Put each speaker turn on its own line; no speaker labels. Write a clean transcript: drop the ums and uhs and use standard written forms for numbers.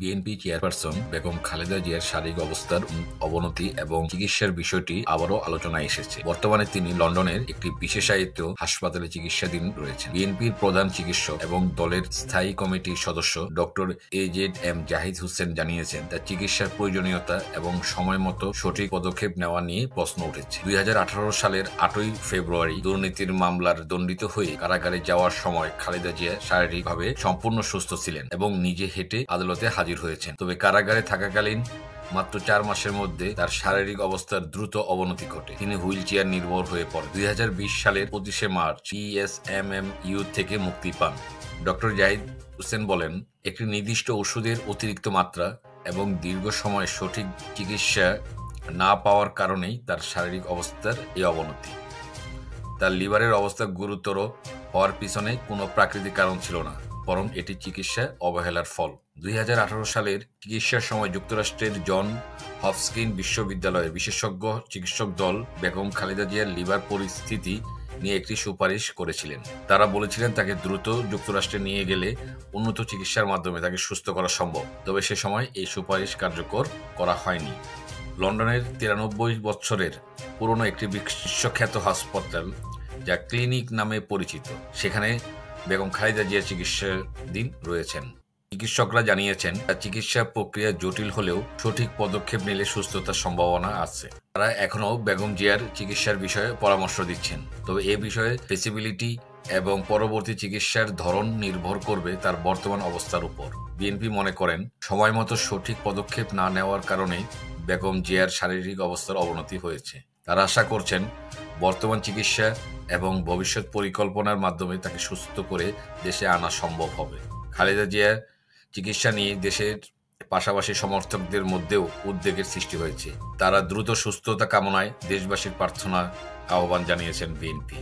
BNP chairperson Begum Khaleda জিয়ার শারীরিক অবস্থার অবনতি এবং চিকিৎসার বিষয়টি আবারও আলোচনায় এসেছে। বর্তমানে তিনি লন্ডনের একটি বিশেষায়িত হাসপাতালে চিকিৎসাধীন রয়েছেন। বিএনপির প্রধান চিকিৎসক এবং দলের স্থায়ী কমিটির সদস্য ডক্টর AZM জাহিদ হোসেন জানিয়েছেন, তার চিকিৎসার প্রয়োজনীয়তা এবং সময় মতো সঠিক পদক্ষেপ নেওয়া নিয়ে প্রশ্ন উঠেছে। 2018 সালের 8ই ফেব্রুয়ারি দুর্নীতির মামলার দণ্ডিত হয়ে কারাগারে যাওয়ার সময় খালেদা জিয়া শারীরিকভাবে সম্পূর্ণ সুস্থ ছিলেন এবং নিজে হেঁটে আদালতে হাজির হয়েছেন। তবে কারাগারে থাকাকালীন মাত্র 4 মাসের মধ্যে তার শারীরিক অবস্থার দ্রুত অবনতি ঘটে। তিনি হুইল চেয়ার নির্ভর হয়ে পড়েন। 2020 সালের 25শে মার্চ ESMMU থেকে মুক্তি পান। ডক্টর জাহিদ হোসেন বলেন, একটি নির্দিষ্ট ওষুধের অতিরিক্ত মাত্রা এবং দীর্ঘ সময় সঠিক চিকিৎসা না পাওয়ার কারণেই তার শারীরিক অবস্থার এই অবনতি। তার লিভারের অবস্থা গুরুতর হওয়ার পিছনে কোনো প্রাকৃতিক কারণ ছিল না, বরং এটি চিকিৎসা অবহেলার ফল। 2018 সালের চিকিৎসার সময় যুক্তরাষ্ট্রের জন হপকিন্স বিশ্ববিদ্যালয়ের বিশেষজ্ঞ চিকিৎসক দল বেগম খালেদা জিয়ার লিভার পরিস্থিতি নিয়ে একটি সুপারিশ করেছিলেন। তারা বলেছিলেন তাকে দ্রুত যুক্তরাষ্ট্রে নিয়ে গেলে উন্নত চিকিৎসার মাধ্যমে তাকে সুস্থ করা সম্ভব। তবে সে সময় এই সুপারিশ কার্যকর করা হয়নি। লন্ডনের 93 বছরের পুরনো একটি বিশ্বখ্যাত হাসপাতাল, যা ক্লিনিক নামে পরিচিত, সেখানে বেগম খালেদা জিয়া চিকিৎসাধীন রয়েছেন। চিকিৎসকরা জানিয়েছেন, তার চিকিৎসা প্রক্রিয়া জটিল হলেও সঠিক পদক্ষেপ নিলে সুস্থতার সম্ভাবনা আছে। তারা এখনও বেগম জিয়ার চিকিৎসার বিষয়ে পরামর্শ দিচ্ছেন। তবে এ বিষয়ে ফেসিবিলিটি এবং পরবর্তী চিকিৎসার ধরন নির্ভর করবে তার বর্তমান অবস্থার উপর। বিএনপি মনে করেন, সময় মতো সঠিক পদক্ষেপ না নেওয়ার কারণে বেগম জিয়ার শারীরিক অবস্থার অবনতি হয়েছে। তারা আশা করছেন, বর্তমান চিকিৎসা এবং ভবিষ্যৎ পরিকল্পনার মাধ্যমে তাকে সুস্থ করে দেশে আনা সম্ভব হবে। খালেদা জিয়ার চিকিৎসা নিয়ে দেশের পাশাপাশি সমর্থকদের মধ্যেও উদ্বেগের সৃষ্টি হয়েছে। তারা দ্রুত সুস্থতা কামনায় দেশবাসীর প্রার্থনা আহ্বান জানিয়েছেন বিএনপি।